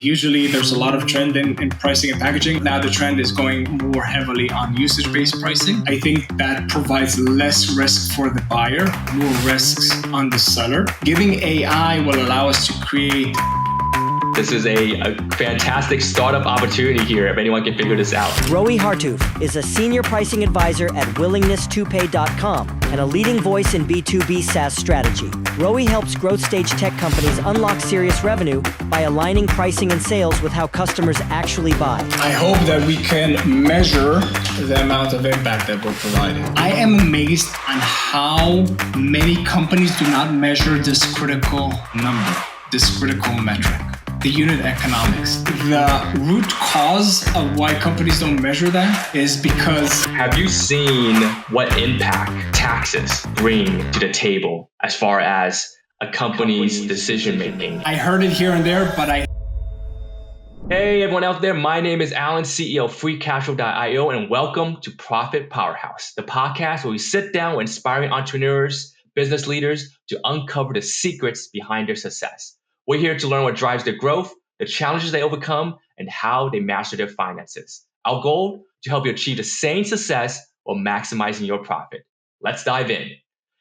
Usually there's a lot of trend in pricing and packaging. Now the trend is going more heavily on usage-based pricing. I think that provides less risk for the buyer, more risks on the seller. Giving AI will allow us to create. This is a fantastic startup opportunity here if anyone can figure this out. Roee Hartuv is a senior pricing advisor at willingness2pay.com and a leading voice in B2B SaaS strategy. Roee helps growth stage tech companies unlock serious revenue by aligning pricing and sales with how customers actually buy. I hope that we can measure the amount of impact that we're providing. I am amazed on how many companies do not measure this critical number, this critical metric. The unit economics. The root cause of why companies don't measure that is because... Have you seen what impact taxes bring to the table as far as a company's decision making? I heard it here and there, but Hey everyone out there, my name is Alan, CEO of FreeCashflow.io, and welcome to Profit Powerhouse, the podcast where we sit down with inspiring entrepreneurs, business leaders to uncover the secrets behind their success. We're here to learn what drives their growth, the challenges they overcome, and how they master their finances. Our goal, to help you achieve the same success while maximizing your profit. Let's dive in.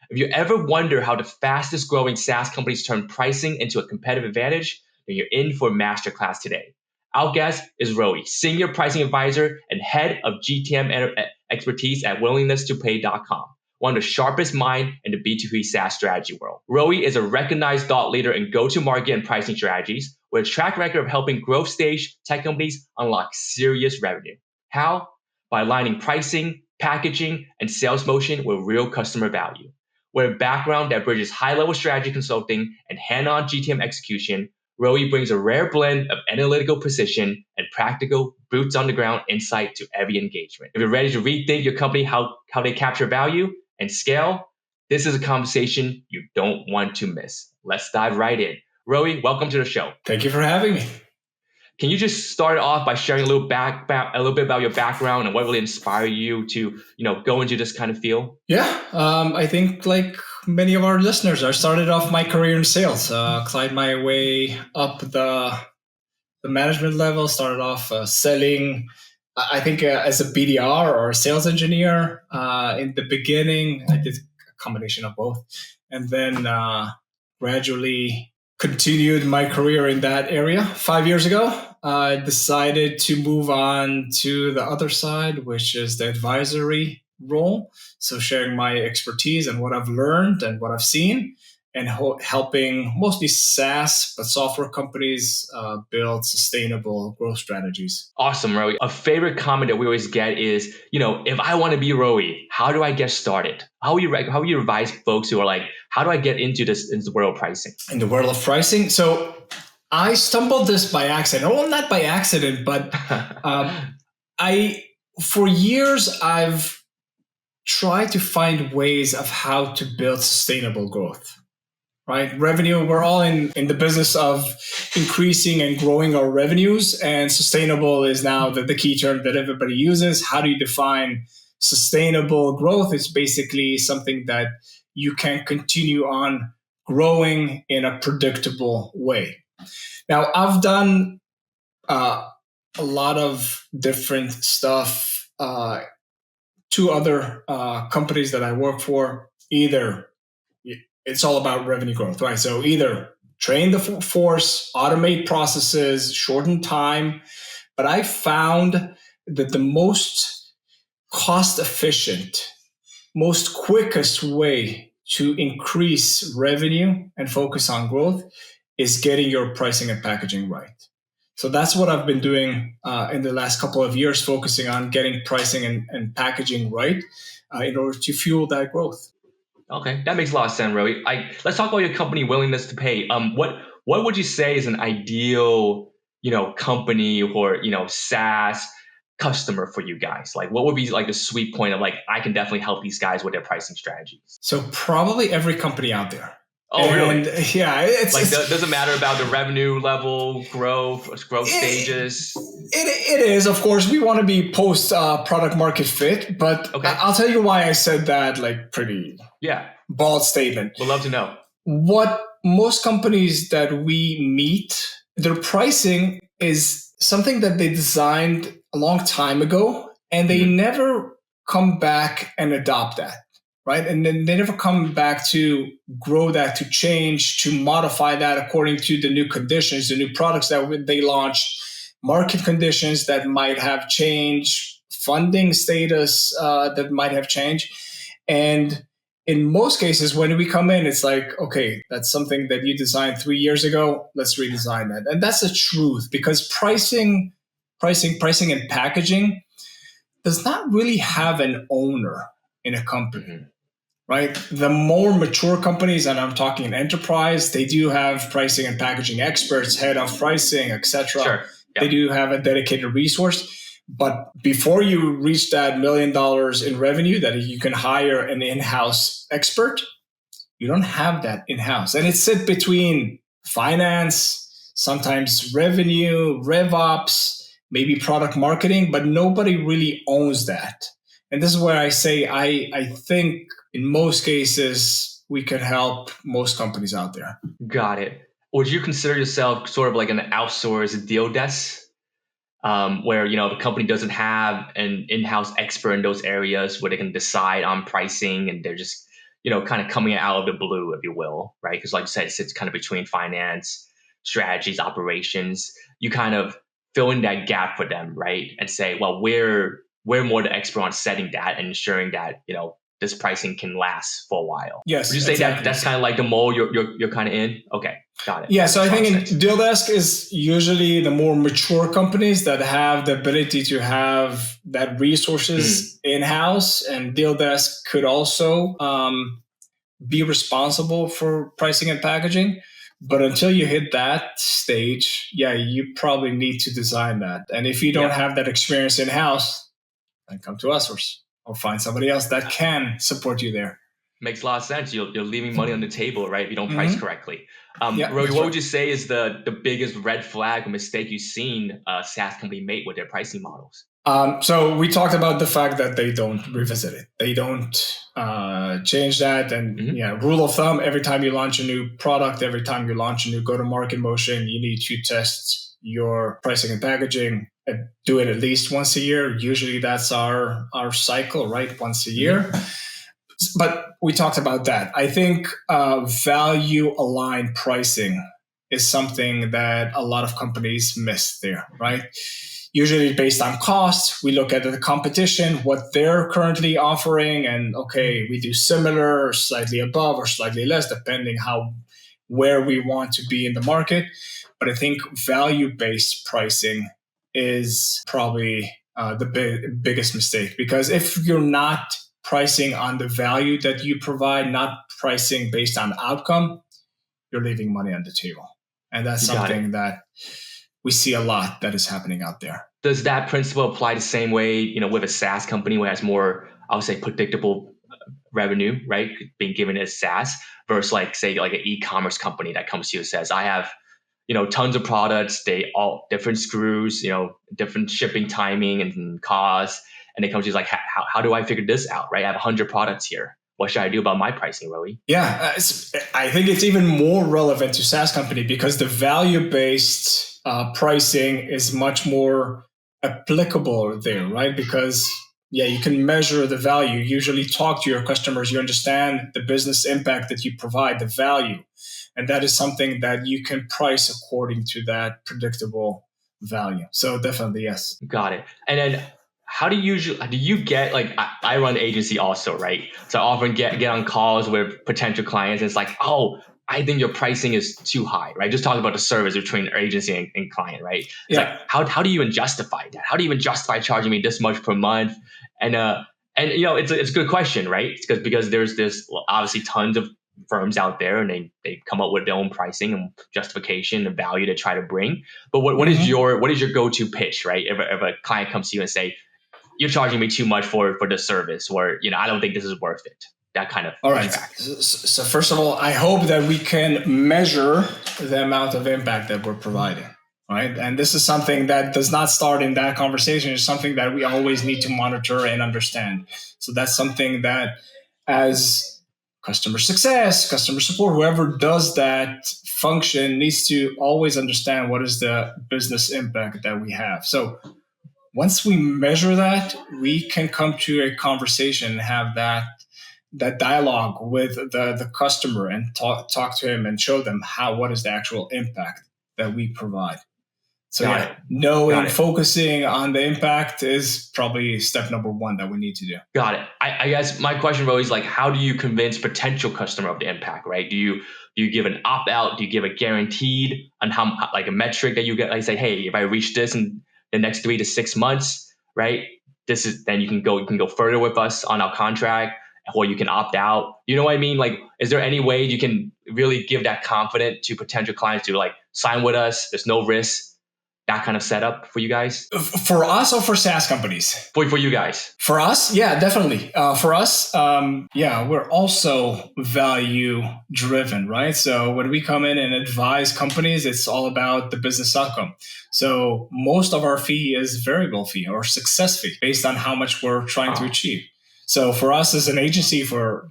If you ever wonder how the fastest growing SaaS companies turn pricing into a competitive advantage, then you're in for a masterclass today. Our guest is Roee, Senior Pricing Advisor and Head of GTM Expertise at willingness2pay.com. One of the sharpest minds in the B2B SaaS strategy world. Roee is a recognized thought leader in go-to-market and pricing strategies with a track record of helping growth stage tech companies unlock serious revenue. How? By aligning pricing, packaging, and sales motion with real customer value. With a background that bridges high-level strategy consulting and hand-on GTM execution, Roee brings a rare blend of analytical precision and practical boots-on-the-ground insight to every engagement. If you're ready to rethink your company, how they capture value and scale, this is a conversation you don't want to miss. Let's dive right in. Roee, welcome to the show. Thank you for having me. Can you just start off by sharing a little bit about your background and what really inspired you to, go into this kind of field? Yeah, I think like many of our listeners, I started off my career in sales, climbed my way up the management level, started off selling. I think as a BDR or a sales engineer in the beginning, I did a combination of both. And then gradually continued my career in that area. 5 years ago, I decided to move on to the other side, which is the advisory role. So sharing my expertise and what I've learned and what I've seen, and helping mostly SaaS, but software companies build sustainable growth strategies. Awesome, Roee. A favorite comment that we always get is, if I want to be Roee, how do I get started? How will you advise folks who are like, how do I get into the world of pricing? In the world of pricing? So I stumbled this by accident. Well, not by accident, but for years, I've tried to find ways of how to build sustainable growth. Right? Revenue, we're all in the business of increasing and growing our revenues, and sustainable is now the key term that everybody uses. How do you define sustainable growth? It's basically something that you can continue on growing in a predictable way. Now, I've done a lot of different stuff. Two other companies that I work for, it's all about revenue growth, right? So either train the force, automate processes, shorten time. But I found that the most cost-efficient, most quickest way to increase revenue and focus on growth is getting your pricing and packaging right. So that's what I've been doing in the last couple of years, focusing on getting pricing and packaging right in order to fuel that growth. Okay, that makes a lot of sense, Roee. Let's talk about your company, Willingness to Pay. What would you say is an ideal, company or SaaS customer for you guys? Like, what would be like the sweet point of like, I can definitely help these guys with their pricing strategies? So probably every company out there. Oh, really? Yeah, it doesn't matter about the revenue level, growth stages. It is, of course. We want to be post product market fit, but okay. I'll tell you why I said that. Like pretty bald statement. We'd love to know. What most companies that we meet, their pricing is something that they designed a long time ago, and they never come back and adopt that, right? And then they never come back to grow that, to change, to modify that according to the new conditions, the new products that they launched, market conditions that might have changed, funding status that might have changed. And in most cases, when we come in, it's like, okay, that's something that you designed 3 years ago. Let's redesign that. And that's the truth, because pricing, and packaging does not really have an owner in a company, right? The more mature companies, and I'm talking an enterprise, they do have pricing and packaging experts, head of pricing, etc. Sure. Yep. They do have a dedicated resource. But before you reach that $1 million in revenue that you can hire an in-house expert, you don't have that in-house. And it's sit between finance, sometimes revenue, RevOps, maybe product marketing, but nobody really owns that. And this is where I say I think in most cases we can help most companies out there. Got it. Would you consider yourself sort of like an outsourced deal desk? Where the company doesn't have an in-house expert in those areas where they can decide on pricing, and they're just kind of coming out of the blue, if you will, right? Because like you said, it sits kind of between finance, strategies, operations. You kind of fill in that gap for them, right? And say, well, we're more the expert on setting that and ensuring that this pricing can last for a while. Yes. Would you say exactly. that's kind of like the mold you're kind of in? Okay, got it. Yeah, so I think in deal desk is usually the more mature companies that have the ability to have that resources in-house, and deal desk could also be responsible for pricing and packaging. But until you hit that stage, yeah, you probably need to design that. And if you don't have that experience in-house, then come to us or find somebody else that can support you there. Makes a lot of sense. You're leaving money on the table, right? If you don't price correctly. Roee, what would you say is the biggest red flag or mistake you've seen a SaaS company make with their pricing models? So we talked about the fact that they don't revisit it. They don't change that. And rule of thumb, every time you launch a new product, every time you launch a new go-to-market motion, you need to test your pricing and packaging. Do it at least once a year. Usually that's our cycle, right? Once a year. But we talked about that. I think value-aligned pricing is something that a lot of companies miss there, right? Usually based on cost, we look at the competition, what they're currently offering, and okay, we do similar or slightly above or slightly less, depending where we want to be in the market. But I think value-based pricing is probably the biggest mistake, because if you're not pricing on the value that you provide, not pricing based on outcome, you're leaving money on the table. And that's something that we see a lot that is happening out there. Does that principle apply the same way, with a SaaS company where it has more, I would say, predictable revenue, right? Being given as SaaS versus like an e-commerce company that comes to you and says, I have, tons of products, they all different screws, different shipping timing and costs. And they come to you like, how do I figure this out, right? I have 100 products here. What should I do about my pricing, Roee? Yeah, I think it's even more relevant to SaaS company because the value-based pricing is much more applicable there, right? Because you can measure the value. You usually talk to your customers. You understand the business impact that you provide, the value. And that is something that you can price according to that predictable value. So definitely, yes. Got it. And then how do you get, like, I run an agency also, right? So I often get on calls with potential clients. And it's like, oh, I think your pricing is too high, right? Just talking about the service between agency and client, right? It's like, how do you even justify that? How do you even justify charging me this much per month? And it's a good question, right? Because there's obviously tons of firms out there, and they come up with their own pricing and justification and value to try to bring. But what is your go-to pitch, right? If a client comes to you and say, you're charging me too much for the service, or I don't think this is worth it. That kind of all right. So first of all, I hope that we can measure the amount of impact that we're providing, right? And this is something that does not start in that conversation. It's something that we always need to monitor and understand. So that's something that as customer success, customer support, whoever does that function needs to always understand what is the business impact that we have. So once we measure that, we can come to a conversation and have that dialogue with the customer and talk to him and show them what is the actual impact that we provide. So knowing, focusing on the impact is probably step number one that we need to do. Got it. I guess my question really is like, how do you convince potential customer of the impact, right? Do you give an opt-out? Do you give a guaranteed on how, like a metric that you get, like say, hey, if I reach this in the next 3 to 6 months, right? Then you can go further with us on our contract, or you can opt out. You know what I mean? Like, is there any way you can really give that confidence to potential clients to like sign with us? There's no risk. That kind of setup for you guys? For us or for SaaS companies? For you guys. For us, yeah, definitely. For us, we're also value driven, right? So when we come in and advise companies, it's all about the business outcome. So most of our fee is variable fee or success fee based on how much we're trying to achieve. So for us as an agency, for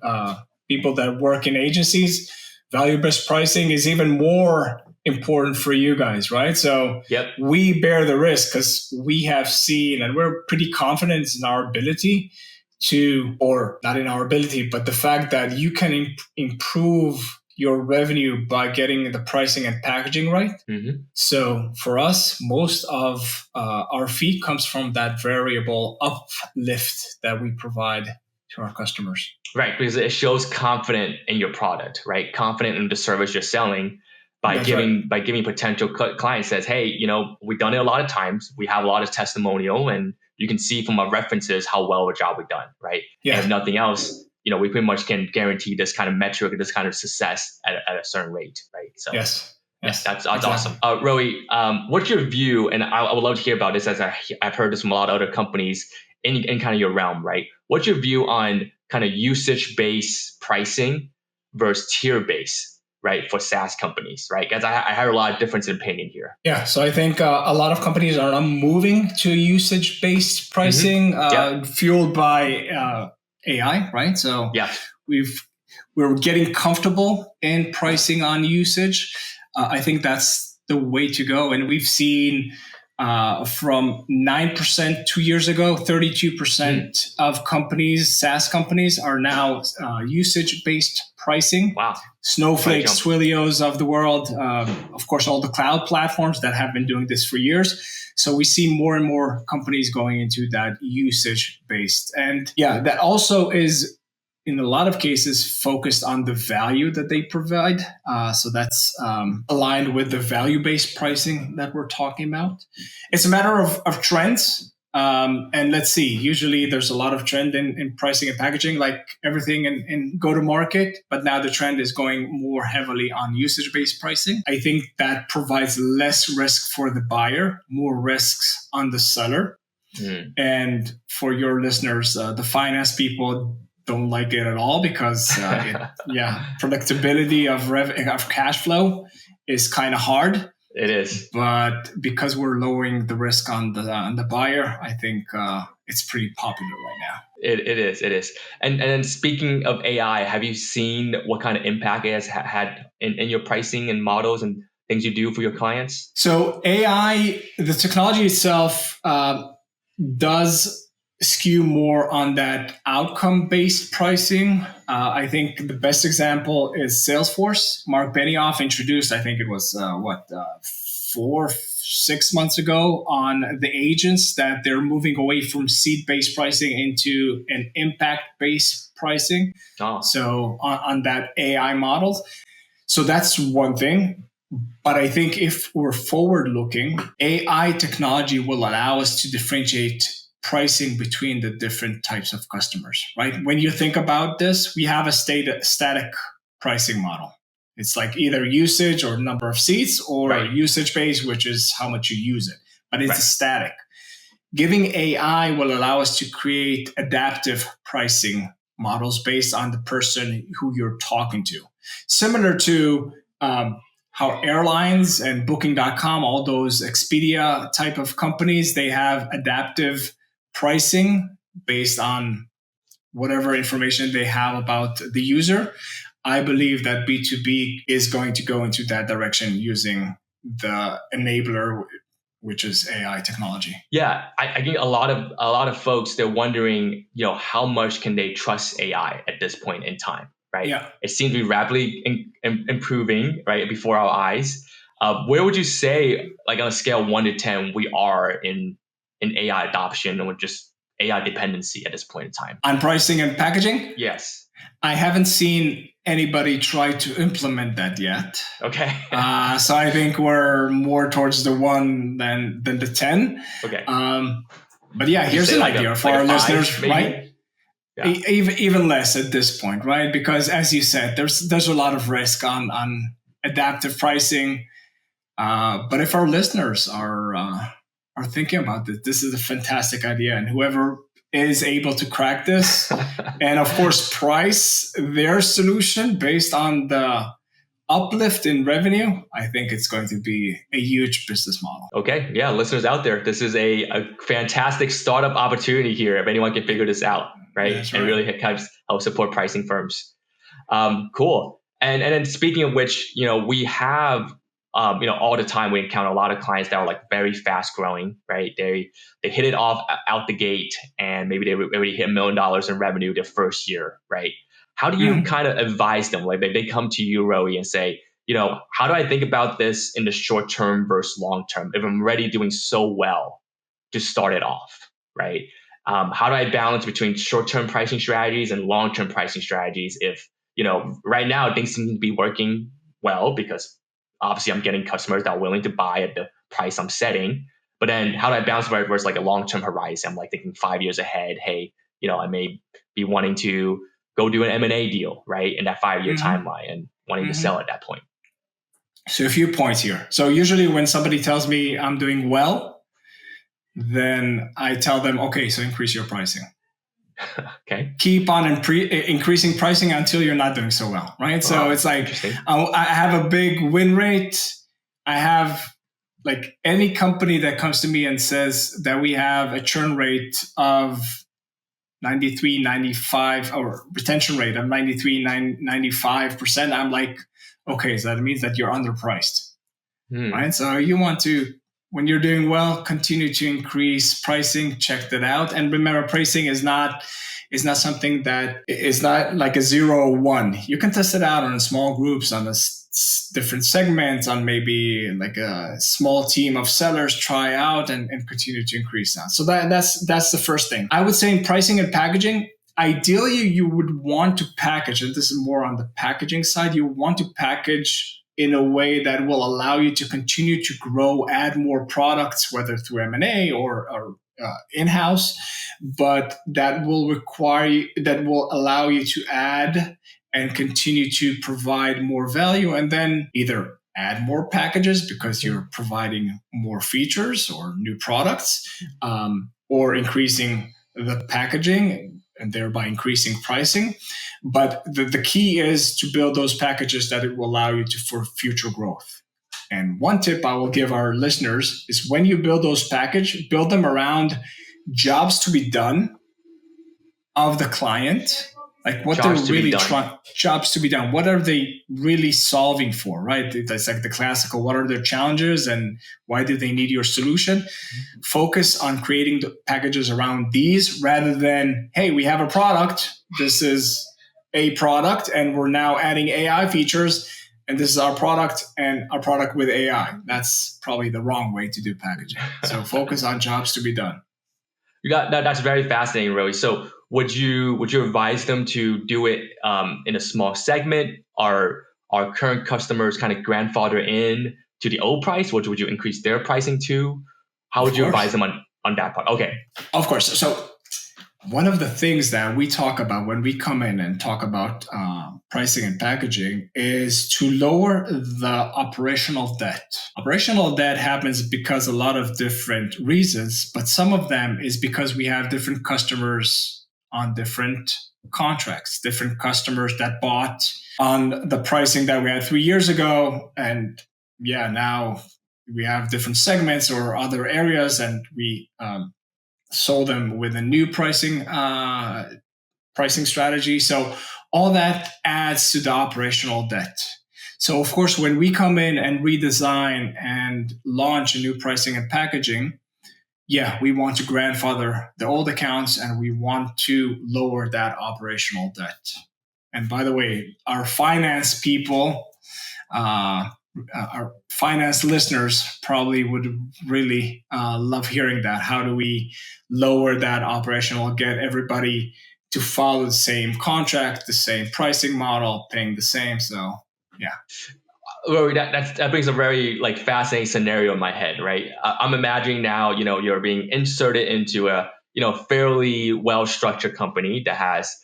people that work in agencies, value-based pricing is even more important for you guys, right? So we bear the risk because we have seen, and we're pretty confident in our ability to, or not in our ability, but the fact that you can improve your revenue by getting the pricing and packaging right. Mm-hmm. So for us, most of our fee comes from that variable uplift that we provide to our customers. Right, because it shows confident in your product, right? Confident in the service you're selling. By giving potential clients says, hey, we've done it a lot of times. We have a lot of testimonial, and you can see from our references how well a job we've done, right? Yeah. And if nothing else, we pretty much can guarantee this kind of metric, this kind of success at a certain rate, right? So yes, that's awesome. Roee, what's your view? And I would love to hear about this, as I've heard this from a lot of other companies in kind of your realm, right? What's your view on kind of usage-based pricing versus tier-based? Right, for SaaS companies, right? Because I had a lot of difference in opinion here. Yeah, so I think a lot of companies are now moving to usage-based pricing, fueled by AI, right? So we're getting comfortable in pricing on usage. I think that's the way to go, and we've seen from 9% 2 years ago, 32% of companies, SaaS companies, are now usage-based pricing. Wow. Snowflake, Twilios of the world, of course, all the cloud platforms that have been doing this for years. So we see more and more companies going into that usage-based. And that also is, in a lot of cases, focused on the value that they provide. So that's aligned with the value-based pricing that we're talking about. It's a matter of trends. And let's see, usually there's a lot of trend in pricing and packaging, like everything in go-to-market. But now the trend is going more heavily on usage-based pricing. I think that provides less risk for the buyer, more risks on the seller. And for your listeners, the finance people don't like it at all because predictability of cash flow is kind of hard. It is, but because we're lowering the risk on the buyer, I think it's pretty popular right now. It is. And then speaking of AI, have you seen what kind of impact it has had in your pricing and models and things you do for your clients? So AI, the technology itself does skew more on that outcome-based pricing. I think the best example is Salesforce. Mark Benioff introduced, I think it was 4-6 months ago, on the agents, that they're moving away from seat-based pricing into an impact-based pricing. So on that AI model. So that's one thing. But I think if we're forward-looking, AI technology will allow us to differentiate pricing between the different types of customers, right? When you think about this, we have a static pricing model. It's like either usage or number of seats, or usage-based, which is how much you use it. But it's static. Giving AI will allow us to create adaptive pricing models based on the person who you're talking to. Similar to how airlines and Booking.com, all those Expedia type of companies, they have adaptive pricing based on whatever information they have about the user. I believe that B2B is going to go into that direction using the enabler, which is AI technology. Yeah, I think a lot of folks, they're wondering, how much can they trust AI at this point in time, right? Yeah. It seems to be rapidly improving, right, before our eyes. Where would you say, like on a scale of 1 to 10, we are in AI adoption or just AI dependency at this point in time? On pricing and packaging? Yes. I haven't seen anybody try to implement that yet. Okay. So I think we're more towards the 1 than the 10. Okay. But yeah, here's an idea for our listeners, maybe? right? Yeah. Even less at this point, right? Because as you said, there's a lot of risk on adaptive pricing. But if our listeners are thinking about this is a fantastic idea, and whoever is able to crack this and of course price their solution based on the uplift in revenue, I think it's going to be a huge business model. Okay. Yeah. Listeners out there, this is a fantastic startup opportunity here if anyone can figure this out, right? That's and right. really help support pricing firms. Cool. And then speaking of which, we have all the time we encounter a lot of clients that are like very fast growing, right? They hit it off out the gate, and maybe they already hit $1 million in revenue their first year, right? How do you kind of advise them? Like they come to you, Roee, and say, how do I think about this in the short term versus long term? If I'm already doing so well to start it off, right? How do I balance between short term pricing strategies and long term pricing strategies? If right now things seem to be working well because obviously I'm getting customers that are willing to buy at the price I'm setting. But then how do I balance versus like a long-term horizon? I'm like thinking 5 years ahead. Hey, I may be wanting to go do an M&A deal, right? In that 5-year timeline and wanting to sell at that point. So a few points here. So usually when somebody tells me I'm doing well, then I tell them, okay, so increase your pricing. Okay. Keep on increasing pricing until you're not doing so well, right? So it's like I have a big win rate. I have like any company that comes to me and says that we have a churn rate of 93, 95 or retention rate of 93, 95%. I'm like, okay, so that means that you're underpriced, right? So you want to, when you're doing well, continue to increase pricing, check that out. And remember, pricing is not something that is not like a 0 or 1. You can test it out on small groups, on different segments, on maybe like a small team of sellers, try out and continue to increase that. So that's the first thing. I would say in pricing and packaging, ideally you would want to package, and this is more on the packaging side, you want to package in a way that will allow you to continue to grow, add more products, whether through M&A or in-house, but that will allow you to add and continue to provide more value, and then either add more packages because you're providing more features or new products, or increasing the packaging and thereby increasing pricing. But the key is to build those packages that it will allow you for future growth. And one tip I will give our listeners is when you build those packages, build them around jobs to be done of the client. Like what they're really trying, jobs to be done. What are they really solving for, right? That's like the classical, what are their challenges and why do they need your solution? Focus on creating the packages around these rather than, hey, we have a product. This is a product and we're now adding AI features and this is our product and our product with AI. That's probably the wrong way to do packaging. So focus on jobs to be done. You got that. That's very fascinating, Roee. So would you advise them to do it in a small segment? Are our current customers kind of grandfather in to the old price? Or would you increase their pricing too? How would you advise them on that part? Okay. Of course. So one of the things that we talk about when we come in and talk about pricing and packaging is to lower the operational debt. Operational debt happens because a lot of different reasons, but some of them is because we have different customers on different contracts, different customers that bought on the pricing that we had 3 years ago. And now we have different segments or other areas and we sold them with a new pricing pricing strategy. So all that adds to the operational debt. So of course, when we come in and redesign and launch a new pricing and packaging, yeah, we want to grandfather the old accounts and we want to lower that operational debt. And by the way, our finance people, our finance listeners probably would really love hearing that. How do we lower that operational, get everybody to follow the same contract, the same pricing model, paying the same? So, yeah. Rory, that brings a very like fascinating scenario in my head, right? I'm imagining now, you're being inserted into a, fairly well-structured company that has,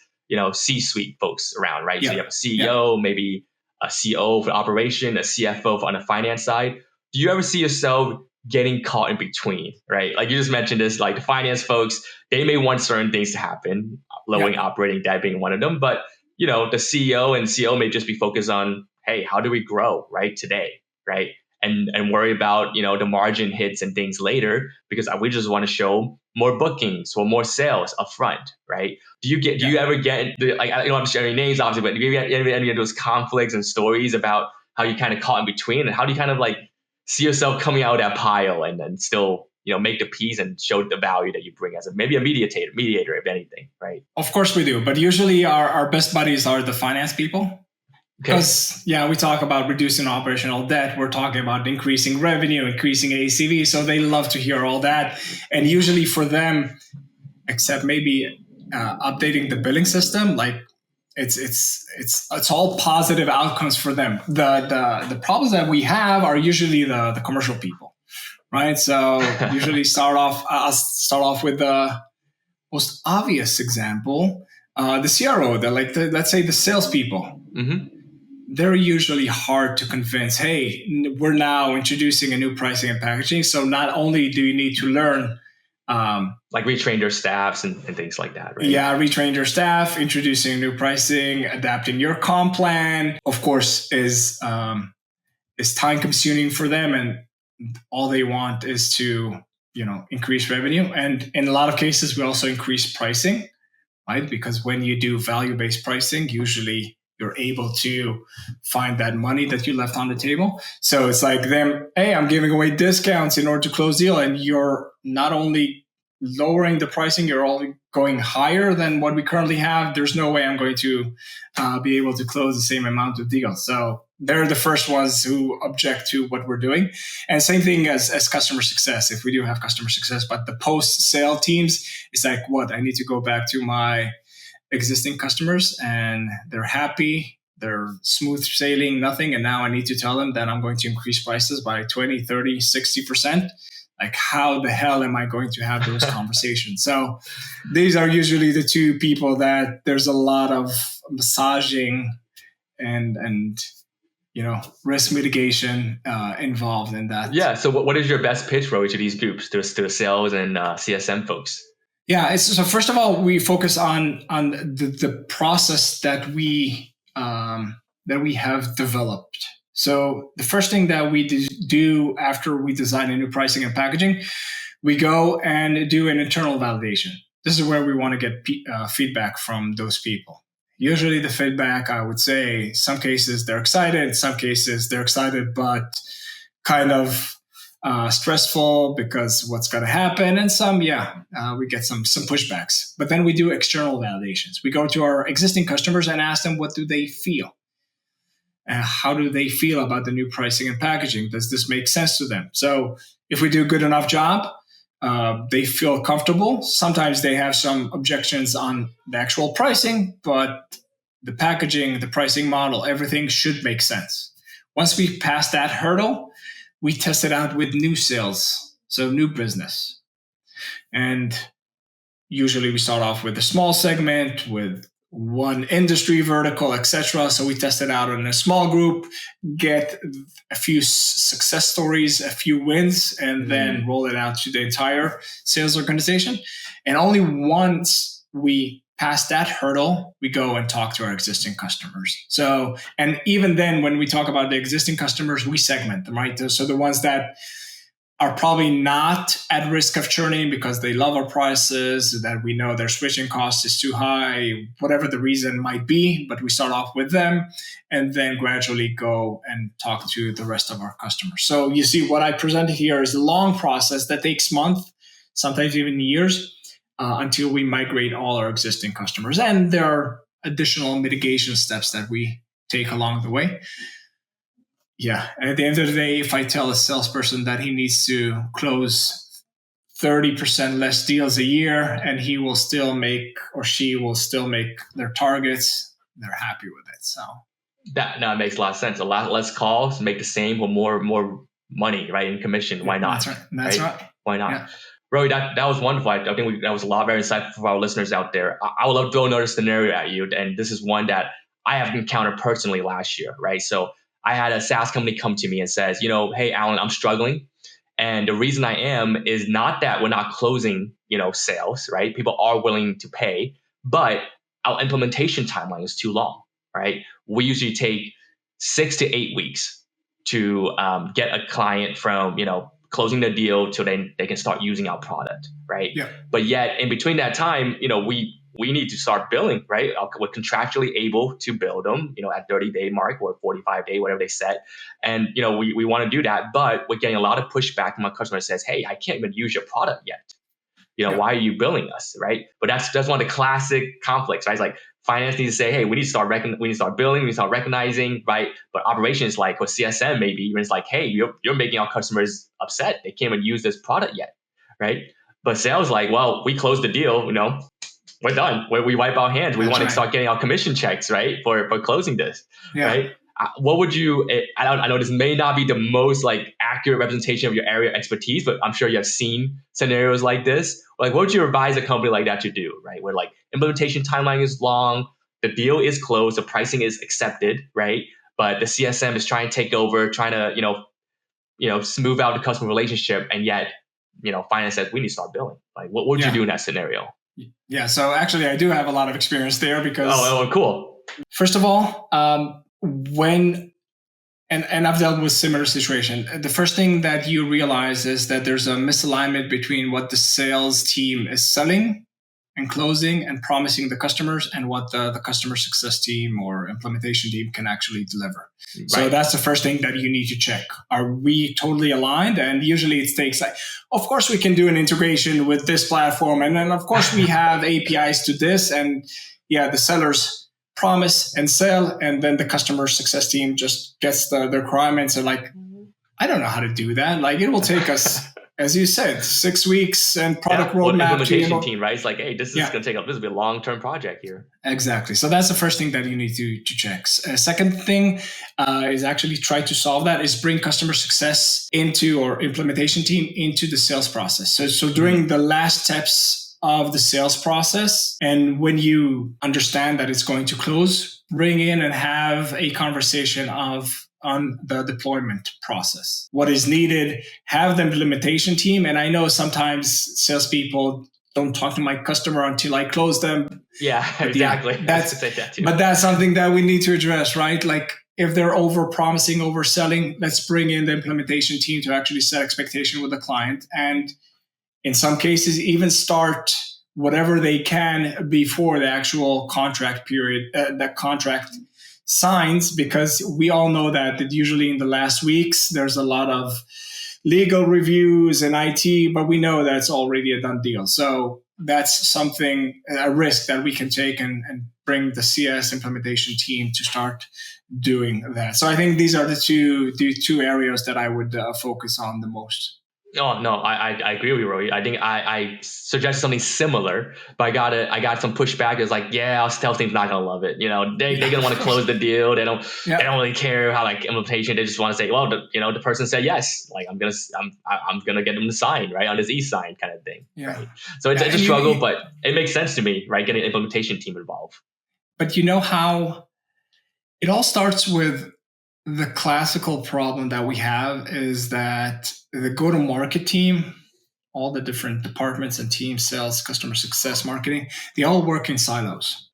C-suite folks around, right? Yeah. So you have a CEO, maybe a COO for operation, a CFO on the finance side. Do you ever see yourself getting caught in between, right? Like you just mentioned this, like the finance folks, they may want certain things to happen, lowering operating debt being one of them, but the CEO and CO may just be focused on, hey, how do we grow right today, right? And worry about, the margin hits and things later because we just want to show more bookings or more sales upfront, right? Do you ever get, like, I don't want to share any names obviously, but do you get any of those conflicts and stories about how you kind of caught in between and how do you kind of like see yourself coming out of that pile and then still, make the peace and show the value that you bring as maybe a mediator, if anything, right? Of course we do. But usually our best buddies are the finance people. Because, we talk about reducing operational debt. We're talking about increasing revenue, increasing ACV. So they love to hear all that. And usually for them, except maybe updating the billing system, like it's all positive outcomes for them. The problems that we have are usually the commercial people, right? So usually start off with the most obvious example, the CRO, let's say the salespeople. Mm-hmm. They're usually hard to convince. Hey, we're now introducing a new pricing and packaging. So not only do you need to learn, like retrain your staffs and things like that, right? Yeah, retrain your staff, introducing new pricing, adapting your comp plan. Of course, is time consuming for them, and all they want is to increase revenue. And in a lot of cases, we also increase pricing, right? Because when you do value-based pricing, usually you're able to find that money that you left on the table. So it's like them, hey, I'm giving away discounts in order to close deal. And you're not only lowering the pricing, you're all going higher than what we currently have. There's no way I'm going to be able to close the same amount of deals. So they're the first ones who object to what we're doing. And same thing as customer success. If we do have customer success, but the post-sale teams, it's like, I need to go back to my existing customers and they're happy, they're smooth sailing, nothing. And now I need to tell them that I'm going to increase prices by 20, 30, 60%. Like, how the hell am I going to have those conversations? So these are usually the two people that there's a lot of massaging and risk mitigation involved in that. Yeah. So what is your best pitch, Roee, to these groups, to the sales and CSM folks? Yeah. So first of all, we focus on the process that we have developed. So the first thing that we do after we design a new pricing and packaging, we go and do an internal validation. This is where we want to get feedback from those people. Usually the feedback, I would say, some cases they're excited, some cases they're excited, but kind of stressful because what's going to happen. And some, we get some pushbacks. But then we do external validations. We go to our existing customers and ask them, what do they feel? How do they feel about the new pricing and packaging? Does this make sense to them? So if we do a good enough job, they feel comfortable. Sometimes they have some objections on the actual pricing, but the packaging, the pricing model, everything should make sense. Once we pass that hurdle, we test it out with new sales, so new business. And usually we start off with a small segment, with one industry vertical, etc. So we test it out in a small group, get a few success stories, a few wins, and then roll it out to the entire sales organization. And only once we pass that hurdle, we go and talk to our existing customers. So, and even then, when we talk about the existing customers, we segment them, right? So the ones that are probably not at risk of churning because they love our prices, that we know their switching cost is too high, whatever the reason might be, but we start off with them and then gradually go and talk to the rest of our customers. So you see what I presented here is a long process that takes months, sometimes even years, until we migrate all our existing customers. And there are additional mitigation steps that we take along the way. Yeah. And at the end of the day, if I tell a salesperson that he needs to close 30% less deals a year and he will still make, or she will still make their targets, they're happy with it. So that makes a lot of sense. A lot less calls, make the same or more money, right? In commission. Why not? That's right. Why not? Yeah. Roee, that was wonderful. I think that was a lot very insightful for our listeners out there. I would love to throw another scenario at you. And this is one that I have encountered personally last year, right? So I had a SaaS company come to me and says, hey, Alan, I'm struggling. And the reason I am is not that we're not closing, sales, right? People are willing to pay, but our implementation timeline is too long, right? We usually take 6 to 8 weeks to get a client from, closing the deal till they can start using our product, right? Yeah. But yet in between that time, we need to start billing, right? We're contractually able to bill them, at 30-day mark or 45-day, whatever they set. And, we want to do that, but we're getting a lot of pushback from our customer that says, hey, I can't even use your product yet. Why are you billing us, right? But that's one of the classic conflicts, right? It's like finance needs to say, hey, we need to start billing, we need to start recognizing, right? But operations, like, or CSM maybe, even it's like, hey, you're making our customers upset. They can't even use this product yet, right? But sales, like, well, we closed the deal, we're done. We wipe our hands. We want to start getting our commission checks, right? For closing this, right? What would you, I know this may not be the most accurate representation of your area of expertise, but I'm sure you have seen scenarios like this. What would you advise a company like that to do, right? Where implementation timeline is long, the deal is closed, the pricing is accepted, right? But the CSM is trying to take over, trying to, smooth out the customer relationship. And yet, finance says we need to start billing. What would you do in that scenario? Yeah. So actually I do have a lot of experience there because cool. First of all, and I've dealt with similar situation. The first thing that you realize is that there's a misalignment between what the sales team is selling and closing and promising the customers and what the customer success team or implementation team can actually deliver. Right. So that's the first thing that you need to check. Are we totally aligned? And usually it takes of course we can do an integration with this platform. And then of course we have APIs to this. And yeah, the sellers promise and sell, and then the customer success team just gets the requirements and I don't know how to do that. It will take us, as you said, 6 weeks and product roadmap. Implementation team, right? It's hey, this is going to take up. This will be a long-term project here. Exactly. So that's the first thing that you need to check. Second thing is actually try to solve that is bring customer success into or implementation team into the sales process. So during the last steps of the sales process, and when you understand that it's going to close, bring in and have a conversation on the deployment process. What is needed, have the implementation team. And I know sometimes salespeople don't talk to my customer until I close them. Yeah, exactly. But that's something that we need to address, right? If they're over-promising, overselling, let's bring in the implementation team to actually set expectation with the client. And in some cases, even start whatever they can before the actual contract period, that contract signs, because we all know that usually in the last weeks, there's a lot of legal reviews and IT, but we know that's already a done deal. So that's something, a risk that we can take and bring the CS implementation team to start doing that. So I think these are the two areas that I would focus on the most. Oh, no, I agree with you, Roee. I think I suggested something similar, but I got some pushback. It's our sales team's not gonna love it. They're gonna want to close the deal. They don't really care how implementation. They just want to say, well, the person said yes. I'm gonna get them to sign, right, on this e-sign kind of thing. Yeah. Right? So it's a struggle, but it makes sense to me, right? Getting an implementation team involved. But you know how it all starts with. The classical problem that we have is that the go-to-market team, all the different departments and teams, sales, customer success, marketing, they all work in silos.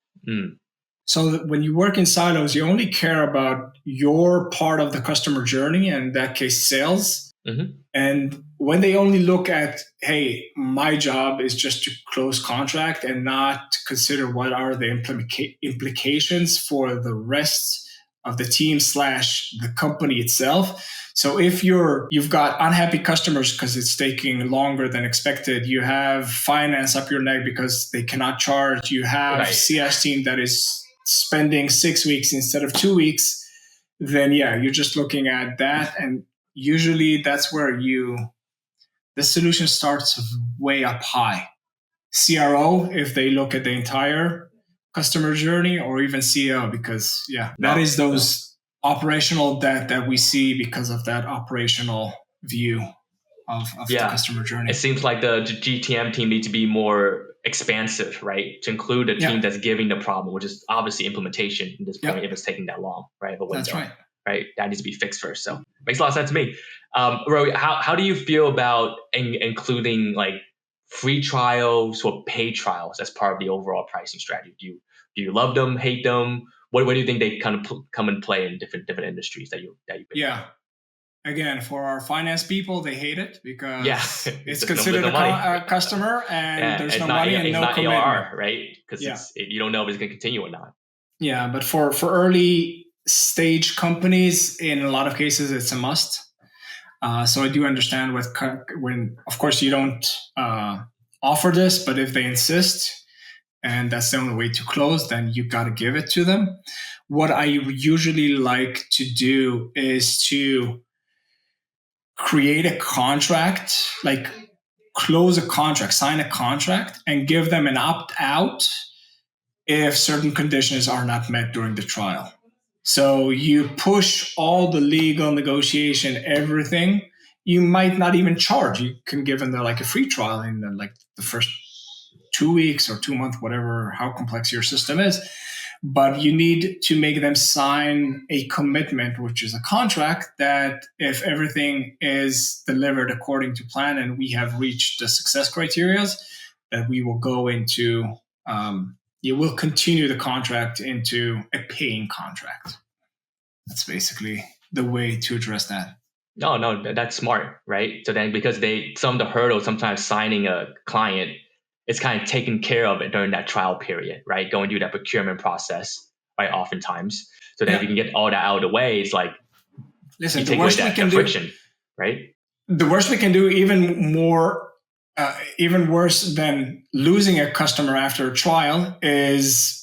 So that when you work in silos, you only care about your part of the customer journey, and in that case, sales. Mm-hmm. And when they only look at, hey, my job is just to close contract and not consider what are the implications for the rest of the team / the company itself. So if you've got unhappy customers because it's taking longer than expected, you have finance up your neck because they cannot charge, you have CS team that is spending 6 weeks instead of 2 weeks, then you're just looking at that. And usually that's where the solution starts way up high. CRO, if they look at the entire customer journey, or even CEO, because that is those operational debt that we see because of that operational view of the customer journey. It seems like the GTM team needs to be more expansive, right? To include a team that's giving the problem, which is obviously implementation at this point, if it's taking that long, right? Of a window, that's right? That needs to be fixed first. So makes a lot of sense to me. Roee, how do you feel about including like free trials or paid trials as part of the overall pricing strategy? Do you love them, hate them? What do you think they kind of come and play in different industries that you've been in? Again, for our finance people, they hate it because it's considered a customer and there's no money and no commitment. ARR, right? Because you don't know if it's going to continue or not. Yeah, but for early stage companies, in a lot of cases, it's a must. So I do understand when, of course, you don't offer this, but if they insist and that's the only way to close, then you got to give it to them. What I usually like to do is to create a contract, like close a contract, sign a contract, and give them an opt-out if certain conditions are not met during the trial. So you push all the legal negotiation, everything. You might not even charge. You can give them like a free trial in the first 2 weeks or 2 months, whatever, how complex your system is. But you need to make them sign a commitment, which is a contract, that if everything is delivered according to plan and we have reached the success criteria, that we will go into, you will continue the contract into a paying contract. That's basically the way to address that. No, that's smart, right? So then because some of the hurdles, sometimes signing a client, it's kind of taken care of it during that trial period, right? Going through that procurement process, right? Oftentimes. So then if you can get all that out of the way, it's like, listen, you take away that friction, right? The worst we can do, even worse than losing a customer after a trial, is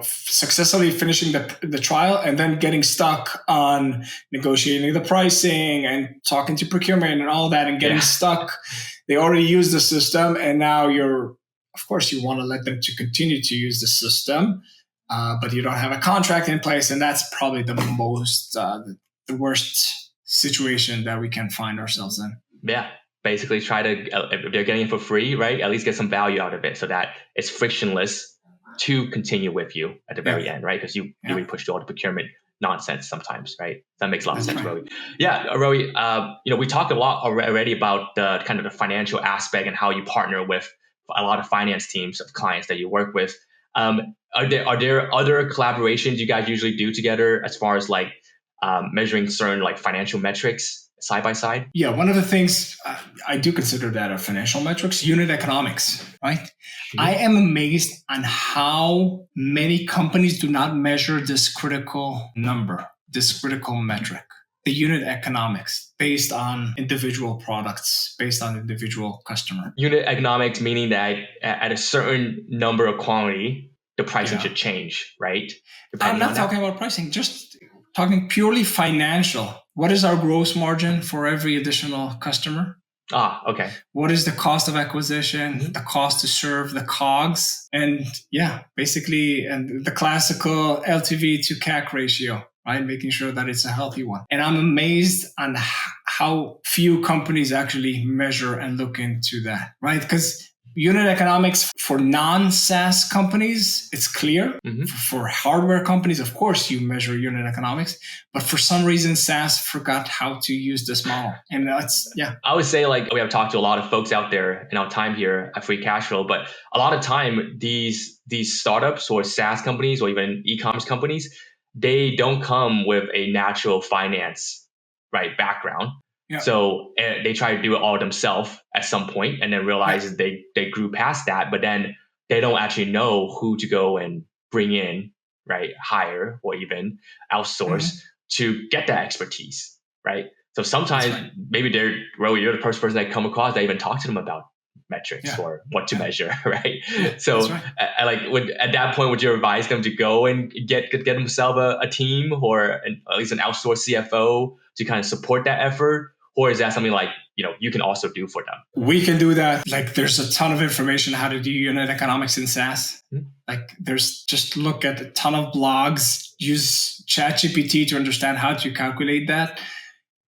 successfully finishing the trial and then getting stuck on negotiating the pricing and talking to procurement and all that and getting stuck. They already use the system, and now of course, you want to let them to continue to use the system, but you don't have a contract in place, and that's probably the worst situation that we can find ourselves in. Yeah, basically try to, if they're getting it for free, right, at least get some value out of it so that it's frictionless to continue with you at the very end, right? Because you really push through all the procurement nonsense sometimes, right? That makes a lot of sense, Roee. Yeah, Roee, we talked a lot already about the kind of the financial aspect and how you partner with a lot of finance teams of clients that you work with. Are there other collaborations you guys usually do together as far as like measuring certain like financial metrics side by side? Yeah, one of the things I do consider that of financial metrics, unit economics, right? Mm-hmm. I am amazed on how many companies do not measure this critical number, this critical metric, the unit economics based on individual products, based on individual customer. Unit economics meaning that at a certain number of quantity, the pricing should change, right? I'm not talking about pricing, just talking purely financial. What is our gross margin for every additional customer? Okay. What is the cost of acquisition, the cost to serve, the COGS, and basically, and the classical LTV to CAC ratio, right? Making sure that it's a healthy one. And I'm amazed on how few companies actually measure and look into that, right? Because unit economics for non-SaaS companies, it's clear. Mm-hmm. For hardware companies, of course, you measure unit economics. But for some reason, SaaS forgot how to use this model. And that's, I would say like we have talked to a lot of folks out there in our time here at Free Cash Flow, but a lot of time, these startups or SaaS companies or even e-commerce companies, they don't come with a natural finance, right, background. Yeah. So they try to do it all themselves at some point and then realize they grew past that, but then they don't actually know who to go and bring in, right? Hire or even outsource to get that expertise, right? So sometimes maybe Roee, you're the first person I come across that even talk to them about metrics or what to measure, right? So at that point, would you advise them to go and get themselves a team or at least an outsourced CFO to kind of support that effort? Or is that something like, you can also do for them? We can do that. Like there's a ton of information how to do unit economics in SaaS. Like there's just look at a ton of blogs, use ChatGPT to understand how to calculate that,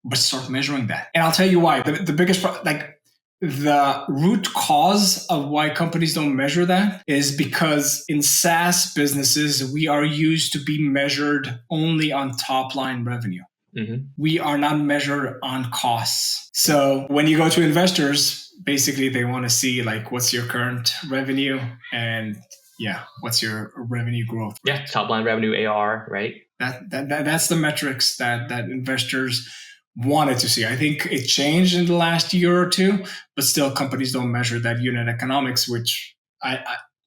but start measuring that. And I'll tell you why. The biggest the root cause of why companies don't measure that is because in SaaS businesses, we are used to be measured only on top line revenue. We are not measured on costs. So when you go to investors, basically they want to see like, what's your current revenue and what's your revenue growth? Yeah, top line revenue, AR, right? That's the metrics that investors wanted to see. I think it changed in the last year or two, but still companies don't measure that unit economics, which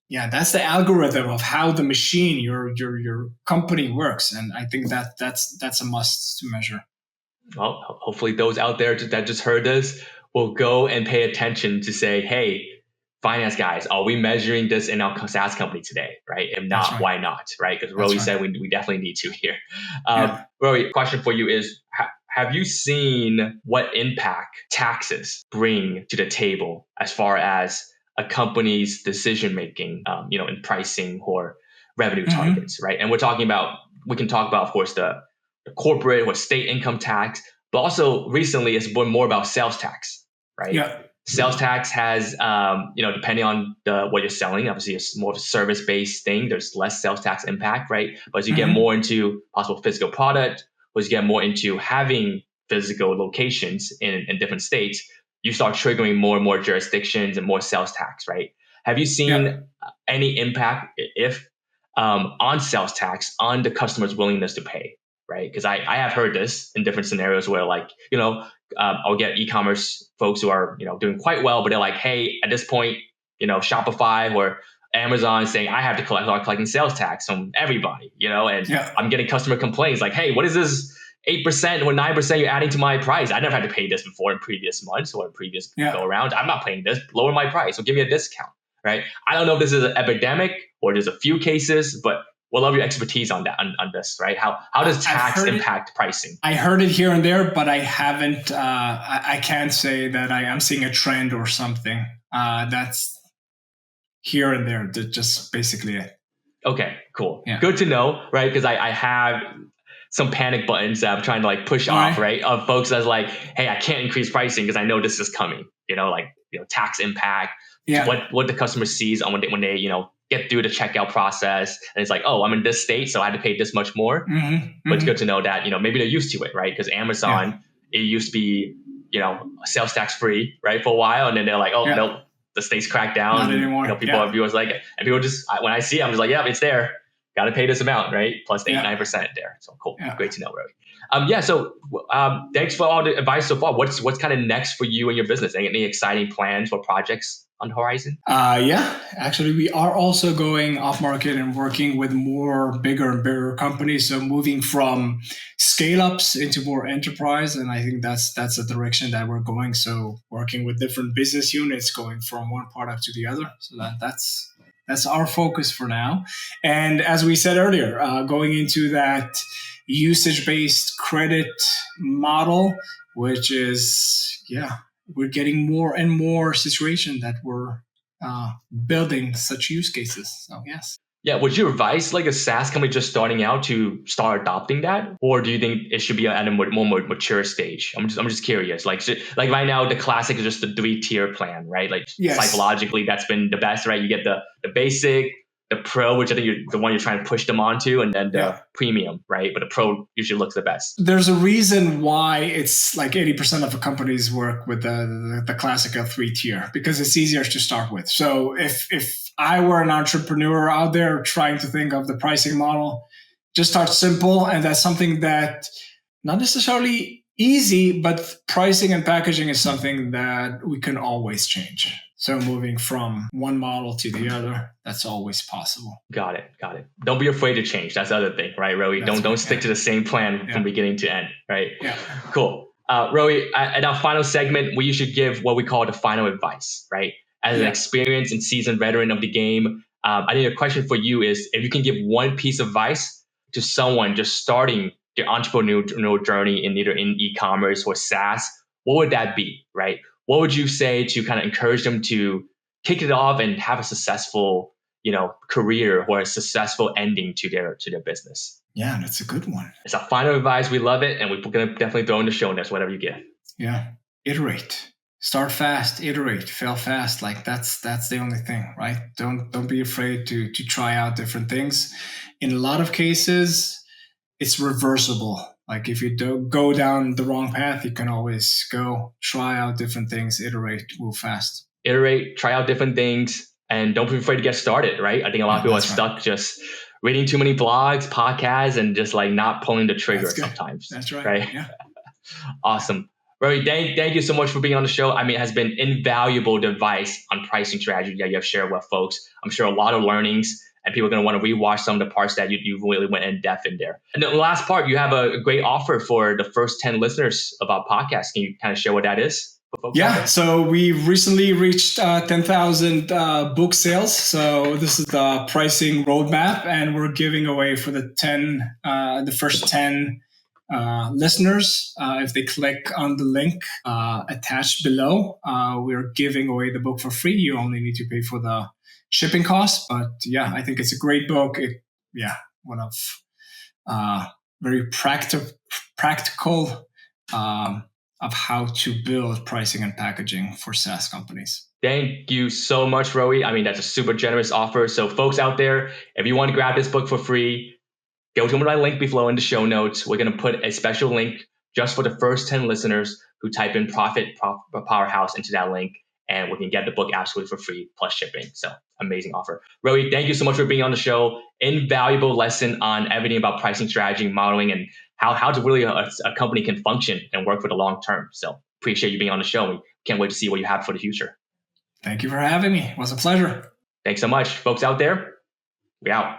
that's the algorithm of how the machine, your company works. And I think that's a must to measure. Well, hopefully those out there that just heard this will go and pay attention to say, hey, finance guys, are we measuring this in our SaaS company today, right? If not, why not, right? Because Roee said we definitely need to here. Roee, question for you is, have you seen what impact taxes bring to the table as far as a company's decision-making, in pricing or revenue targets, right? And we can talk about, of course, the corporate or state income tax, but also recently it's been more about sales tax, right? Yeah. Sales tax has, depending on what you're selling, obviously it's more of a service-based thing. There's less sales tax impact, right? But as you get more into possible physical product, or as you get more into having physical locations in different states, you start triggering more and more jurisdictions and more sales tax, right? Have you seen any impact, if on sales tax on the customer's willingness to pay, right? Because I have heard this in different scenarios where I'll get e-commerce folks who are doing quite well, but they're like, hey, at this point, Shopify or Amazon is saying I have to start collecting sales tax from everybody, and I'm getting customer complaints like, hey, what is this 8% or 9% you're adding to my price? I never had to pay this before in previous months or in previous go around. I'm not paying this. Lower my price. So give me a discount, right? I don't know if this is an epidemic or there's a few cases, but we'll love your expertise on that, on this, right? How does tax impact pricing? I heard it here and there, but I haven't. I can't say that I am seeing a trend or something. That's here and there. That's just basically it. Okay, cool. Yeah. Good to know, right? Because I have some panic buttons that I'm trying to push off, right? Of folks that's like, hey, I can't increase pricing because I know this is coming. Tax impact. What the customer sees on when they get through the checkout process, and it's like, oh, I'm in this state, so I had to pay this much more. But it's good to know that maybe they're used to it, right? Because Amazon, it used to be sales tax free, right, for a while, and then they're like, oh no, the state's cracked down. Not anymore. People are viewers and people just, when I see it, I'm just like, yeah, it's there. Got to pay this amount, right? Plus 8-9% there. So cool. Great to know, Roee. So thanks for all the advice so far. What's kind of next for you and your business? Any exciting plans or projects on the horizon? Actually, we are also going off market and working with more bigger and bigger companies. So moving from scale ups into more enterprise. And I think that's the direction that we're going. So working with different business units, going from one product to the other. So that's our focus for now. And as we said earlier, going into that usage-based credit model, which is, we're getting more and more situation that we're building such use cases. So yes. Yeah, would you advise a SaaS company just starting out to start adopting that, or do you think it should be at a more mature stage? I'm just curious. Like right now, the classic is just the 3-tier plan, right? Psychologically, that's been the best, right? You get the basic, the pro, which I think the one you're trying to push them onto, and then the premium, right? But the pro usually looks the best. There's a reason why it's 80% of the companies work with the classical 3-tier, because it's easier to start with. So if I were an entrepreneur out there trying to think of the pricing model, just start simple. And that's something that not necessarily easy, but pricing and packaging is something that we can always change. So moving from one model to the other, that's always possible. Got it. Don't be afraid to change. That's the other thing, right, Roee? Don't stick to the same plan from beginning to end, right? Yeah. Cool. Roee, at our final segment, we usually give what we call the final advice, right? As an experienced and seasoned veteran of the game, I think a question for you is if you can give one piece of advice to someone just starting their entrepreneurial journey in either in e-commerce or SaaS, what would that be, right? What would you say to kind of encourage them to kick it off and have a successful, career or a successful ending to their business? Yeah, that's a good one. It's a final advice. We love it, and we're gonna definitely throw in the show notes whatever you get. Yeah, iterate. Start fast, iterate, fail fast. Like that's the only thing, right? Don't be afraid to try out different things. In a lot of cases, it's reversible. Like if you don't go down the wrong path, you can always go try out different things, iterate, move fast. Iterate, try out different things, and don't be afraid to get started, right? I think a lot of people are stuck just reading too many blogs, podcasts, and just like not pulling the trigger sometimes. That's right. Yeah. Awesome. Roee, thank you so much for being on the show. I mean, it has been invaluable advice on pricing strategy that you have shared with folks. I'm sure a lot of learnings, and people are going to want to rewatch some of the parts that you really went in depth in there. And the last part, you have a great offer for the first 10 listeners of our podcast. Can you kind of share what that is? Yeah, so we recently reached 10,000 book sales. So this is the pricing roadmap, and we're giving away for the first 10 listeners. If they click on the link attached below, we're giving away the book for free. You only need to pay for the shipping costs. But yeah, I think it's a great book. One of very practical of how to build pricing and packaging for SaaS companies. Thank you so much, Roee. I mean, that's a super generous offer. So folks out there, if you want to grab this book for free, go to my link below in the show notes. We're going to put a special link just for the first 10 listeners who type in Profit Powerhouse into that link, and we can get the book absolutely for free plus shipping. So amazing offer. Roee, thank you so much for being on the show. Invaluable lesson on everything about pricing strategy, modeling, and how to really a company can function and work for the long term. So appreciate you being on the show. We can't wait to see what you have for the future. Thank you for having me. It was a pleasure. Thanks so much. Folks out there, we out.